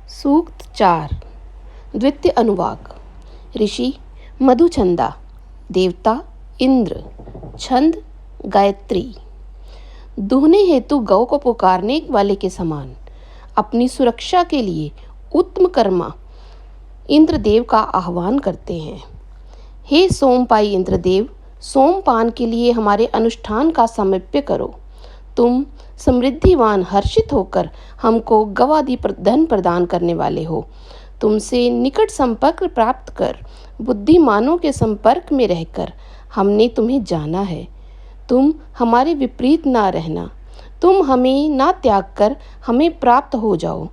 सूक्त 4 द्वितीय अनुवाक। ऋषि मधुचंदा, देवता इंद्र, छंद गायत्री। दुहने हेतु गौ को पुकारने वाले के समान अपनी सुरक्षा के लिए उत्तम कर्मा इंद्रदेव का आह्वान करते हैं। हे सोमपाई इंद्रदेव, सोमपान के लिए हमारे अनुष्ठान का सामीप्य करो। तुम समृद्धिवान हर्षित होकर हमको गवादि धन प्रदान करने वाले हो। तुमसे निकट संपर्क प्राप्त कर बुद्धिमानों के संपर्क में रहकर हमने तुम्हें जाना है। तुम हमारे विपरीत ना रहना, तुम हमें ना त्याग कर हमें प्राप्त हो जाओ।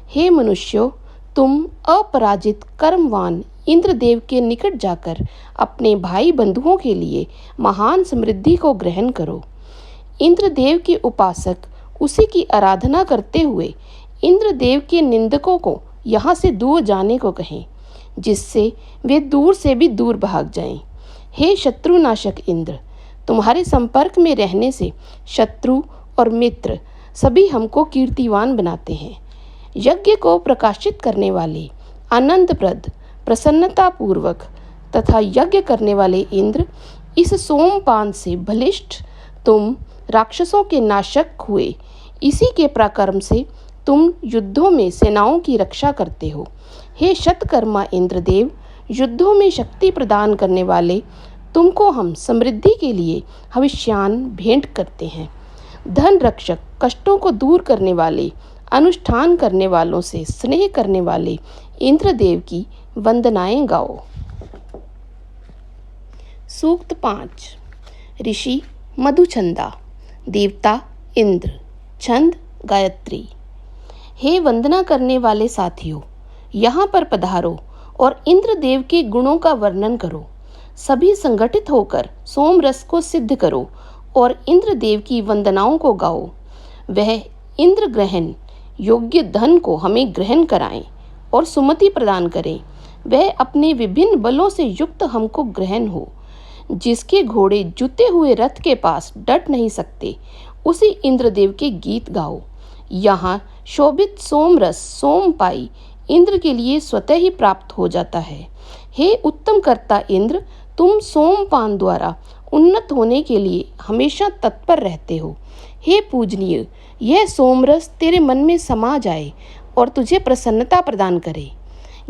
हे मनुष्यों, तुम अपराजित कर्मवान इंद्रदेव के निकट जाकर अपने भाई बंधुओं के लिए महान समृद्धि को ग्रहण करो। इंद्रदेव के उपासक उसी की आराधना करते हुए इंद्रदेव के निंदकों को यहाँ से दूर जाने को कहें, जिससे वे दूर से भी दूर भाग जाएं। हे शत्रुनाशक इंद्र, तुम्हारे संपर्क में रहने से शत्रु और मित्र सभी हमको कीर्तिवान बनाते हैं। यज्ञ को प्रकाशित करने वाले, आनंदप्रद, प्रसन्नतापूर्वक तथा यज्ञ करने वाले इंद्र, इस सोमपान से बलिष्ठ तुम राक्षसों के नाशक हुए। इसी के पराक्रम से तुम युद्धों में सेनाओं की रक्षा करते हो। हे शतकर्मा इंद्रदेव, युद्धों में शक्ति प्रदान करने वाले, तुमको हम समृद्धि के लिए हविष्यान भेंट करते हैं। धन रक्षक, कष्टों को दूर करने वाले, अनुष्ठान करने वालों से स्नेह करने वाले इंद्रदेव की वंदनाएं गाओ। सूक्त 5 ऋषि मधुचंदा, देवता इंद्र, छंद गायत्री। हे वंदना करने वाले साथियों, यहाँ पर पधारो और इंद्रदेव के गुणों का वर्णन करो। सभी संगठित होकर सोम रस को सिद्ध करो और इंद्रदेव की वंदनाओं को गाओ। वह इंद्र ग्रहण योग्य धन को हमें ग्रहण कराएं और सुमति प्रदान करें। वह अपने विभिन्न बलों से युक्त हमको ग्रहण हो। जिसके घोड़े जुते हुए रथ के पास डट नहीं सकते, उसी इंद्रदेव के गीत गाओ। यहाँ शोभित सोमरस सोमपाई इंद्र के लिए स्वतः ही प्राप्त हो जाता है। हे उत्तम कर्ता इंद्र, तुम सोमपान द्वारा उन्नत होने के लिए हमेशा तत्पर रहते हो। हे पूजनीय, यह सोमरस तेरे मन में समा जाए और तुझे प्रसन्नता प्रदान करे।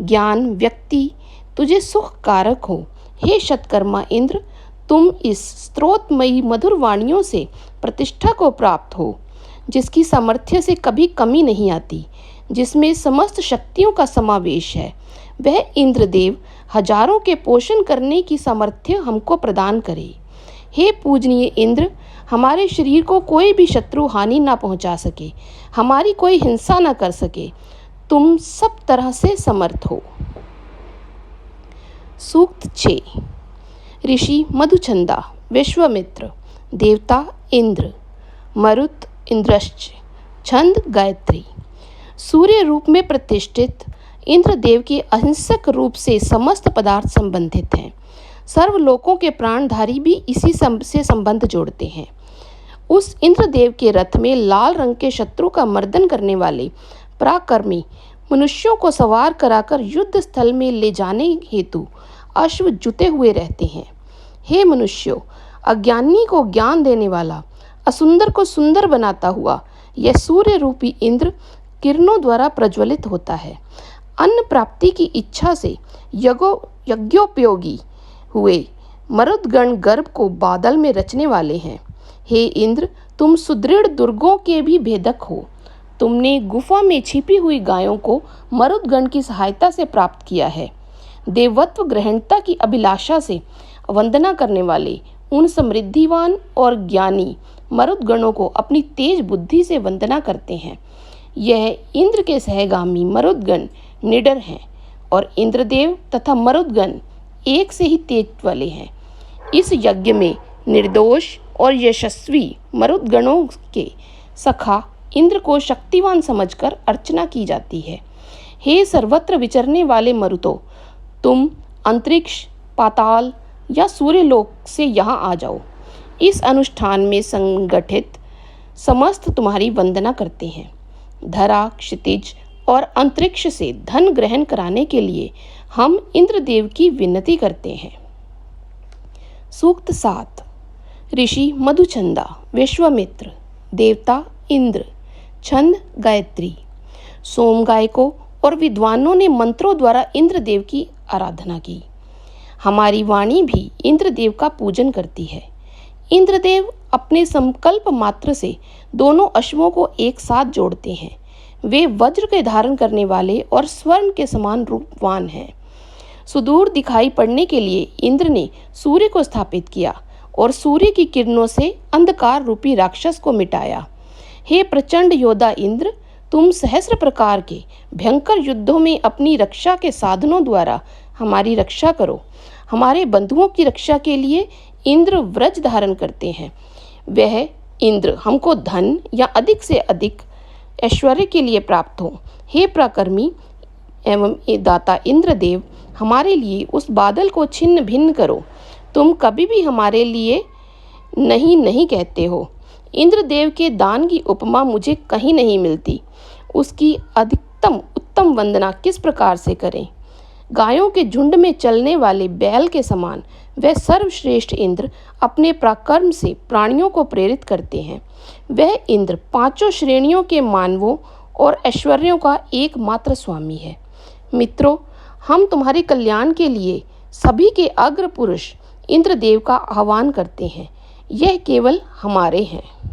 ज्ञान व्यक्ति तुझे सुख कारक हो। हे शतकर्मा इंद्र, तुम इस स्त्रोतमयी मधुर वाणियों से प्रतिष्ठा को प्राप्त हो, जिसकी सामर्थ्य से कभी कमी नहीं आती, जिसमें समस्त शक्तियों का समावेश है। वह इंद्रदेव हजारों के पोषण करने की सामर्थ्य हमको प्रदान करे। हे पूजनीय इंद्र, हमारे शरीर को कोई भी शत्रु हानि ना पहुंचा सके, हमारी कोई हिंसा ना कर सके। तुम सब तरह से समर्थ हो। सूक्त 6 ऋषि मधुचंदा, विश्वामित्र, देवता इंद्र, मरुत इंद्रश्च, छंद गायत्री। सूर्य रूप में प्रतिष्ठित इंद्रदेव के अहिंसक रूप से समस्त पदार्थ संबंधित हैं। सर्वलोकों के प्राणधारी भी इसी से संबंध जोड़ते हैं। उस इंद्रदेव के रथ में लाल रंग के शत्रु का मर्दन करने वाले पराक्रमी मनुष्यों को सवार कराकर युद्ध स्थल में ले जाने हेतु अश्व जुते हुए रहते हैं। हे मनुष्यों, अज्ञानी को ज्ञान देने वाला, असुंदर को सुंदर बनाता हुआ यह सूर्य रूपी इंद्र किरणों द्वारा प्रज्वलित होता है। अन्न प्राप्ति की इच्छा से यज्ञोपयोगी हुए मरुदगण गर्भ को बादल में रचने वाले हैं। हे इंद्र, तुम सुदृढ़ दुर्गों के भी भेदक हो। तुमने गुफा में छिपी हुई गायों को मरुदगण की सहायता से प्राप्त किया है। देवत्व ग्रहणता की अभिलाषा से वंदना करने वाले उन समृद्धिवान और ज्ञानी मरुदगणों को अपनी तेज बुद्धि से वंदना करते हैं। यह इंद्र के सहगामी मरुदगण निडर हैं और इंद्रदेव तथा मरुदगण एक से ही तेज वाले हैं। इस यज्ञ में निर्दोष और यशस्वी मरुदगणों के सखा इंद्र को शक्तिवान समझकर अर्चना की जाती है। हे सर्वत्र विचरने वाले मरुतों, तुम अंतरिक्ष, पाताल या सूर्यलोक से यहाँ आ जाओ। इस अनुष्ठान में संगठित समस्त तुम्हारी वंदना करते हैं। धरा, क्षितिज, और अंतरिक्ष से धन ग्रहण कराने के लिए हम इंद्रदेव की विनती करते हैं। सूक्त 7। ऋषि मधुचंदा, विश्वामित्र, देवता इंद्र, छंद गायत्री। सोम गायकों और विद्वानों ने मंत्रों द्वारा इंद्रदेव की आराधना की। हमारी वाणी भी इंद्रदेव का पूजन करती है। इंद्रदेव अपने संकल्प मात्र से दोनों अश्वों को एक साथ जोड़ते हैं। वे वज्र के धारण करने वाले और स्वर्ण के समान रूपवान हैं। सुदूर दिखाई पड़ने के लिए इंद्र ने सूर्य को स्थापित किया और सूर्य की किरणों से अंधकार रूपी राक्षस को मिटाया। हे प्रचंड योद्धा इंद्र, तुम सहस्र प्रकार के भयंकर युद्धों में अपनी रक्षा के साधनों द्वारा हमारी रक्षा करो। हमारे बंधुओं की रक्षा के लिए इंद्र व्रज धारण करते हैं। वह इंद्र हमको धन या अधिक से अधिक ऐश्वर्य के लिए प्राप्त हो। हे पराक्रमी एवं दाता इंद्रदेव, हमारे लिए उस बादल को छिन्न भिन्न करो। तुम कभी भी हमारे लिए नहीं नहीं कहते हो। इंद्रदेव के दान की उपमा मुझे कहीं नहीं मिलती। उसकी अधिकतम उत्तम वंदना किस प्रकार से करें। गायों के झुंड में चलने वाले बैल के समान वह सर्वश्रेष्ठ इंद्र अपने पराक्रम से प्राणियों को प्रेरित करते हैं। वह इंद्र पांचों श्रेणियों के मानवों और ऐश्वर्यों का एकमात्र स्वामी है। मित्रों, हम तुम्हारे कल्याण के लिए सभी के अग्र पुरुष इंद्रदेव का आह्वान करते हैं। यह केवल हमारे हैं।